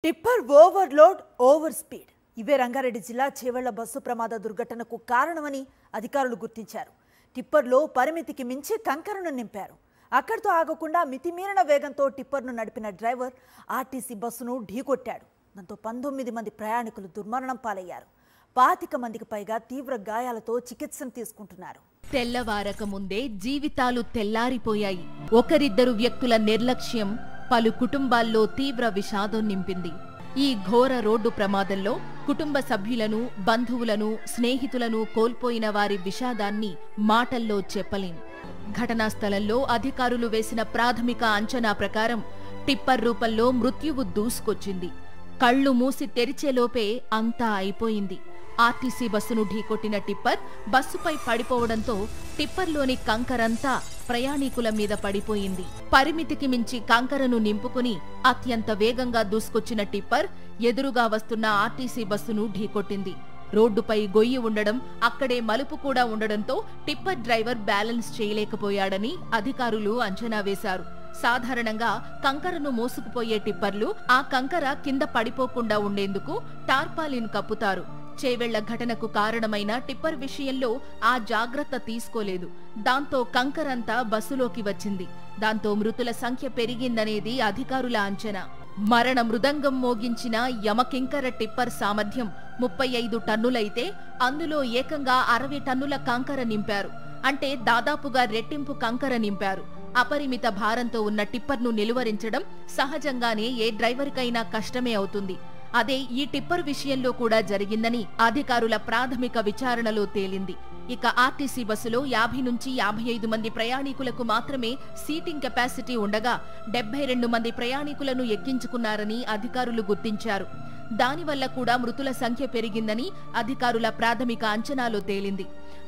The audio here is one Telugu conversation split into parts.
టిప్పర్ ఓవర్లోడ్ ఓవర్ స్పీడ్ ఇవే రంగారెడ్డి జిల్లా చేవెళ్ల బస్సు ప్రమాద దుర్ఘటనకు కారణమని అధికారులు గుర్తించారు. టిప్పర్లో పరిమితికి మించి కంకరను నింపారు. అక్కడితో ఆగకుండా మితిమీరిన వేగంతో టిప్పర్ను నడిపిన డ్రైవర్ ఆర్టీసీ బస్సును ఢీకొట్టాడు. దాంతో 19 మంది ప్రయాణికులు దుర్మరణం పాలయ్యారు. 25 మందికి పైగా తీవ్ర గాయాలతో చికిత్సను తీసుకుంటున్నారు. తెల్లవారక ముందే జీవితాలు తెల్లారిపోయాయి. ఒకరిద్దరు వ్యక్తుల నిర్లక్ష్యం పలు కుటుంబాల్లో తీవ్ర విషాదం నింపింది. ఈ ఘోర రోడ్డు ప్రమాదంలో కుటుంబ సభ్యులను, బంధువులను, స్నేహితులను కోల్పోయిన వారి విషాదాన్ని మాటల్లో చెప్పలేం. ఘటనా స్థలంలో అధికారులు వేసిన ప్రాథమిక అంచనా ప్రకారం టిప్పర్ రూపంలో మృత్యువు దూసుకొచ్చింది. కళ్ళు మూసి తెరిచేలోపే అంతా అయిపోయింది. ఆర్టీసీ బస్సును ఢీకొట్టిన టిప్పర్ బస్సుపై పడిపోవడంతో టిప్పర్లోని కంకరంతా ప్రయాణికుల మీద పడిపోయింది. పరిమితికి మించి కంకరను నింపుకుని అత్యంత వేగంగా దూసుకొచ్చిన టిప్పర్ ఎదురుగా వస్తున్న ఆర్టీసీ బస్సును ఢీకొట్టింది. రోడ్డుపై గొయ్యి ఉండడం, అక్కడే మలుపు కూడా ఉండడంతో టిప్పర్ డ్రైవర్ బ్యాలెన్స్ చేయలేకపోయాడని అధికారులు అంచనా వేశారు. సాధారణంగా కంకరను మోసుకుపోయే టిప్పర్లు ఆ కంకర కింద పడిపోకుండా ఉండేందుకు టార్పాలిన్ కప్పుతారు. చేవెళ్ల ఘటనకు కారణమైన టిప్పర్ విషయంలో ఆ జాగ్రత్త తీసుకోలేదు. దాంతో కంకరంతా బస్సులోకి వచ్చింది. దాంతో మృతుల సంఖ్య పెరిగిందనేది అధికారుల అంచనా. మరణ మృదంగం మోగించిన యమకింకర టిప్పర్ సామర్థ్యం 35 టన్నులైతే అందులో ఏకంగా 60 టన్నుల కంకర నింపారు. అంటే దాదాపుగా రెట్టింపు కంకర నింపారు. అపరిమిత భారంతో ఉన్న టిప్పర్ను నిలువరించడం సహజంగానే ఏ డ్రైవర్కైనా కష్టమే అవుతుంది. అదే ఈ టిప్పర్ విషయంలో కూడా జరిగిందని అధికారుల ప్రాథమిక విచారణలో తేలింది. ఇక ఆర్టీసీ బస్సులో 50 నుంచి 55 మంది ప్రయాణికులకు మాత్రమే సీటింగ్ కెపాసిటీ ఉండగా 72 మంది ప్రయాణికులను ఎక్కించుకున్నారని అధికారులు గుర్తించారు. దానివల్ల కూడా మృతుల సంఖ్య పెరిగిందని అధికారుల ప్రాథమిక అంచనాలో తేలింది.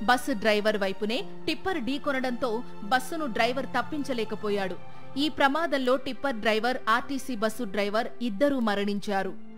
బస్సు డ్రైవర్ వైపునే టిప్పర్ ఢీకొనడంతో బస్సును డ్రైవర్ తప్పించలేకపోయాడు. ఈ ప్రమాదంలో tipper driver, RTC bus driver ఇద్దరూ మరణించారు.